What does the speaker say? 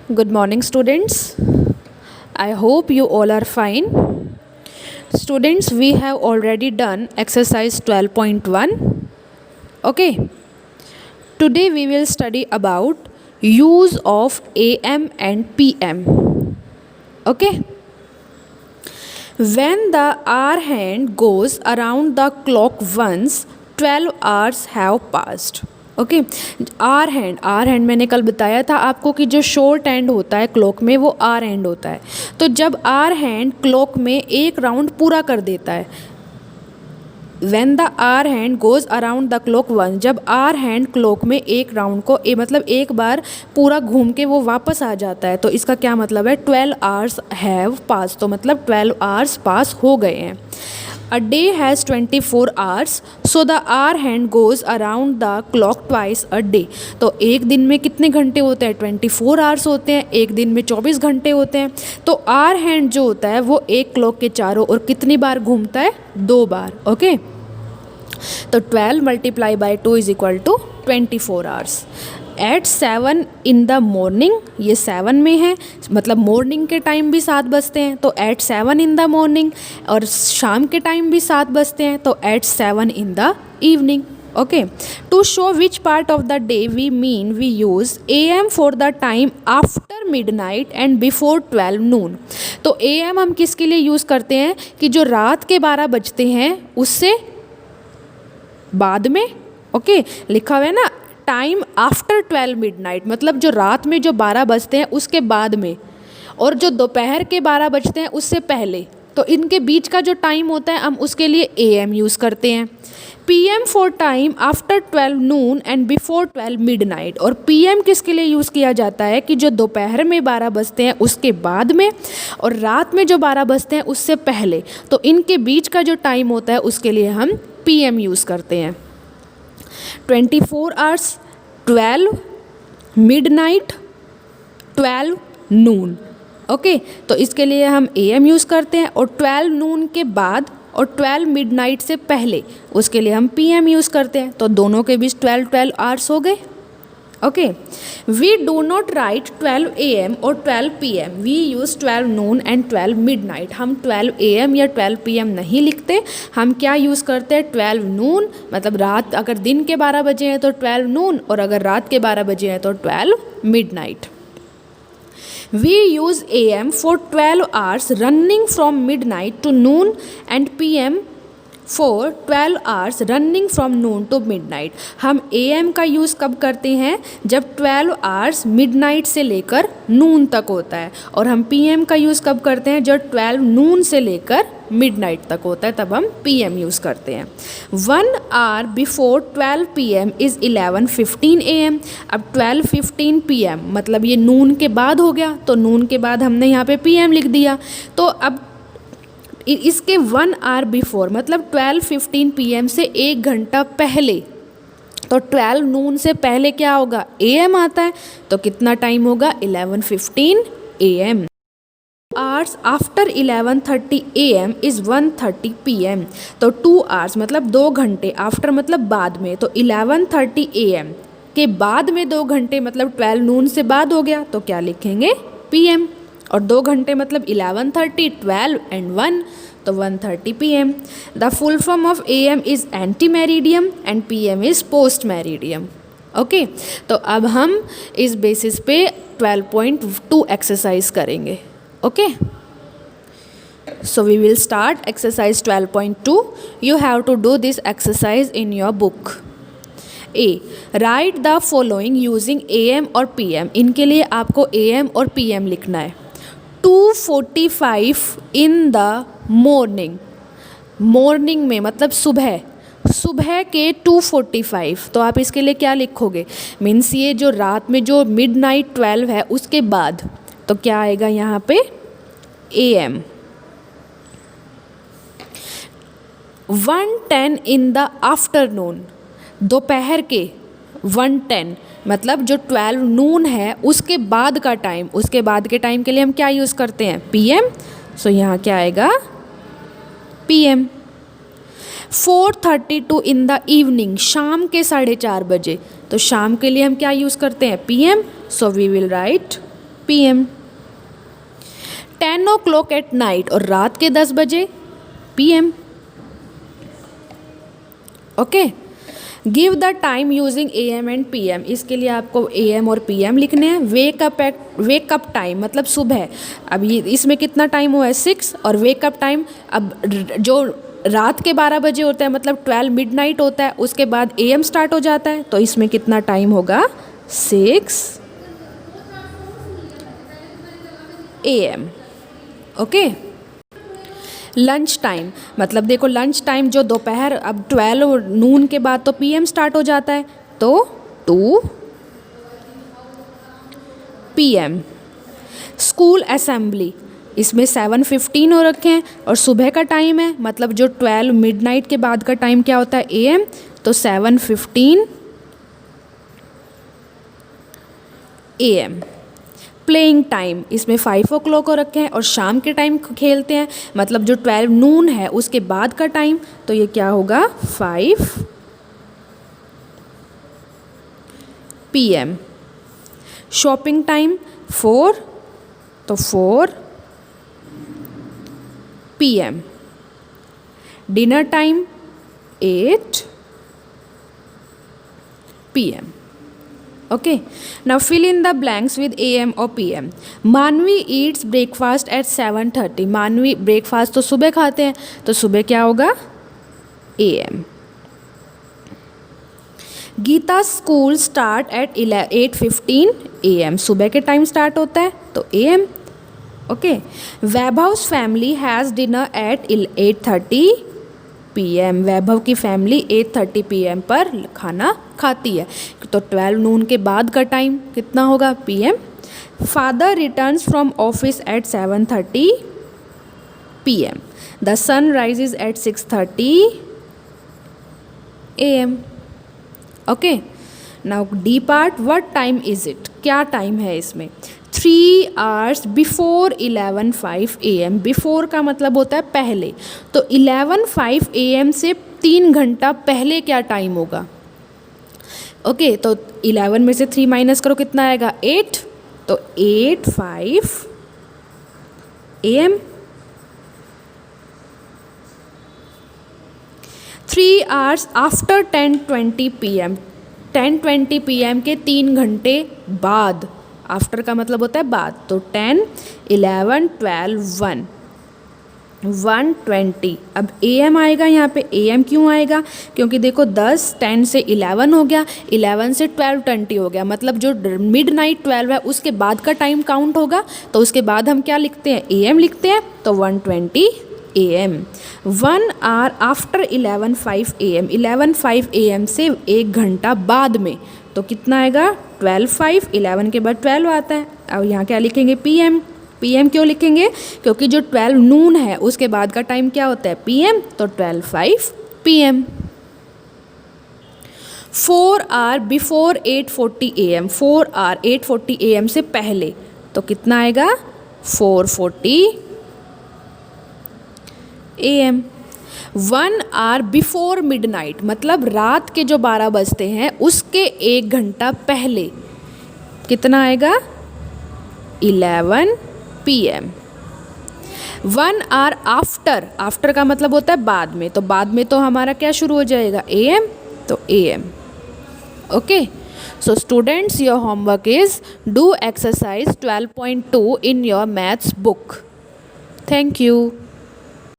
Good morning, students. I hope you all are fine. Students, we have already done exercise 12.1. Okay. Today we will study about use of AM and PM. Okay. When the hour hand goes around the clock once, 12 hours have passed. Okay, hour hand मैंने कल बताया था आपको कि जो short and होता है clock में वो आर हैंड होता है। तो जब आर हैंड क्लॉक में एक राउंड पूरा कर देता है, when the hour hand goes around the clock one, जब आर हैंड क्लॉक में एक राउंड को मतलब एक बार पूरा घूम के वो वापस आ जाता है, तो इसका क्या मतलब है, 12 आवर्स हैव पास, तो मतलब 12 आवर्स पास हो गए हैं। A day has 24 hours, so the hour hand goes around the clock twice a day. तो एक दिन में कितने घंटे होते हैं, 24 आवर्स होते हैं, एक दिन में 24 घंटे होते हैं। तो आर हैंड जो होता है वो एक क्लॉक के चारों ओर कितनी बार घूमता है, 2 बार। ओके, तो 12 multiply by 2 is equal to 24 hours. At 7 in the morning, ये 7 में है, मतलब मॉर्निंग के टाइम भी 7 बजते हैं, तो एट 7 इन द मॉर्निंग, और शाम के टाइम भी 7 बजते हैं, तो at 7 in the evening. Okay, to show which part of the day we mean we use AM for the time after midnight and before 12 noon. तो AM हम किसके लिए यूज़ करते हैं कि जो रात के 12 बजते हैं उससे बाद में। ओके, लिखा हुआ है ना, टाइम आफ्टर 12 मिडनाइट, मतलब जो रात में जो 12 बजते हैं उसके बाद में, और जो दोपहर के 12 बजते हैं उससे पहले, तो इनके बीच का जो टाइम होता है हम उसके लिए AM यूज़ करते हैं। PM for time after 12 noon and before 12 midnight, और PM किसके लिए यूज़ किया जाता है कि जो दोपहर में 12 बजते हैं उसके बाद में, और रात में जो 12 बजते हैं उससे पहले, तो इनके बीच का जो टाइम होता है उसके लिए हम PM यूज़ करते हैं। 24 आवर्स, 12 मिडनाइट, 12 नून। ओके, तो इसके लिए हम AM यूज़ करते हैं, और 12 नून के बाद और 12 मिडनाइट से पहले उसके लिए हम PM यूज़ करते हैं, तो दोनों के बीच 12 आवर्स हो गए। Okay, we do not write 12 AM और 12 PM, we use 12 noon and 12 midnight. हम 12 AM या 12 PM नहीं लिखते, हम क्या यूज़ करते हैं, 12 नून, मतलब रात अगर दिन के 12 बजे हैं तो 12 नून, और अगर रात के 12 बजे हैं तो 12 midnight. We use AM for 12 hours running from midnight to noon and PM for 12 hours running from noon to midnight। हम AM का यूज़ कब करते हैं, जब 12 आवर्स मिडनाइट से लेकर नून तक होता है, और हम PM का यूज़ कब करते हैं, जब 12 नून से लेकर मिडनाइट तक होता है, तब हम PM यूज़ करते हैं। 1 hour before 12 PM is 11:15 AM। अब 12:15 PM मतलब ये नून के बाद हो गया, तो नून के बाद हमने यहाँ पे PM लिख दिया। तो अब इसके 1 आवर बिफोर मतलब 12:15 PM से 1 घंटा पहले, तो 12 नून से पहले क्या होगा, AM आता है, तो कितना टाइम होगा, 11:15 AM। Hours after 11:30 AM is 1:30 PM, तो 2 आवर्स मतलब 2 घंटे, आफ्टर मतलब बाद में, तो 11:30 AM के बाद में 2 घंटे मतलब 12 नून से बाद हो गया, तो क्या लिखेंगे, PM, और 2 घंटे मतलब 11:30, 12 एंड 1, तो 1:30 PM। The full form of AM is anti meridiem and PM is post meridiem. Okay, तो अब हम इस बेसिस पे 12.2 एक्सरसाइज करेंगे। Okay, so we will start exercise 12.2. You have to do this exercise in your book. A, write the following using AM और PM। इनके लिए आपको AM और PM लिखना है। 2:45 in the morning, मॉर्निंग में मतलब सुबह, सुबह के 2:45, तो आप इसके लिए क्या लिखोगे, मीन्स ये जो रात में जो मिडनाइट 12 है उसके बाद, तो क्या आएगा यहाँ पे, AM। 1:10 इन द आफ्टरनून, दोपहर के 1:10 मतलब जो 12 नून है उसके बाद का टाइम, उसके बाद के टाइम के लिए हम क्या यूज़ करते हैं, PM, सो यहाँ क्या आएगा, PM। 4:32 इन द इवनिंग, शाम के 4:30 बजे, तो शाम के लिए हम क्या यूज़ करते हैं, PM, so we will write PM। 10 o'clock at night और रात के 10 बजे PM। Okay, give the time using AM and PM। इसके लिए आपको AM और PM लिखने हैं। वेकअप टाइम मतलब सुबह। अब ये इसमें कितना टाइम हुआ है 6, और वेकअप टाइम अब जो रात के 12 बजे होता है मतलब 12 मिडनाइट होता है, उसके बाद AM स्टार्ट हो जाता है, तो इसमें कितना टाइम होगा 6 AM। ओके, लंच टाइम मतलब देखो लंच टाइम जो दोपहर, अब 12 नून के बाद तो PM स्टार्ट हो जाता है, तो 2 PM। स्कूल असेंबली, इसमें 7:15 हो रखे हैं और सुबह का टाइम है, मतलब जो 12 मिडनाइट के बाद का टाइम क्या होता है AM, तो 7:15 AM। प्लेइंग टाइम, इसमें 5 o'clock हो रखे हैं और शाम के टाइम खेलते हैं, मतलब जो 12 नून है उसके बाद का टाइम, तो ये क्या होगा 5 PM। शॉपिंग टाइम 4, तो 4 PM। Dinner time 8 PM। Okay, now fill in the blanks with AM और PM। Manvi eats breakfast at 7:30। Manvi breakfast तो सुबह खाते हैं, तो सुबह क्या होगा AM। Geeta school start at 8:15 AM। सुबह के टाइम स्टार्ट होता है, तो AM। Okay, Vaibhav's family has dinner at 8:30 PM। Vaibhav की फैमिली 8:30 PM पर खाना खाती है, तो 12 नून के बाद का टाइम कितना होगा PM। Father returns from office at 7:30 PM। The sun rises at 6:30 AM। Okay, now D part, what time is it, क्या टाइम है इसमें। 3 hours बिफोर 11:05 AM। बिफोर का मतलब होता है पहले, तो 11:05 AM से 3 घंटा पहले क्या टाइम होगा। ओके, तो 11 में से 3 माइनस करो, कितना आएगा 8, तो 8:05 AM। 3 hours after 10:20 PM। 10:20 PM के 3 घंटे बाद, आफ्टर का मतलब होता है बाद, तो 10, 11, 12, 1:20। अब AM आएगा यहाँ पे। AM क्यों आएगा, क्योंकि देखो 10 से 11 हो गया, 11 से 12:20 हो गया, मतलब जो मिडनाइट 12 है उसके बाद का टाइम काउंट होगा, तो उसके बाद हम क्या लिखते हैं AM लिखते हैं, तो 1:20 AM। 1 hour after 11:05 AM। 11:05 AM से 1 घंटा बाद में, तो कितना आएगा 12:05। 11 के बाद 12 आता है। अब यहाँ क्या लिखेंगे PM। PM क्यों लिखेंगे, क्योंकि जो 12 नून है उसके बाद का टाइम क्या होता है PM, तो 12:05 PM। 4 hour before 8:40 AM। 4 hour 8:40 AM से पहले, तो कितना आएगा 4:40 AM। 1 hour बिफोर मिडनाइट, मतलब रात के जो 12 बजते हैं उसके 1 घंटा पहले, कितना आएगा 11 PM। 1 hour आफ्टर, आफ्टर का मतलब होता है बाद में, तो बाद में तो हमारा क्या शुरू हो जाएगा AM, तो AM। Okay, so students, your homework is do exercise 12.2 in your maths book. Thank you.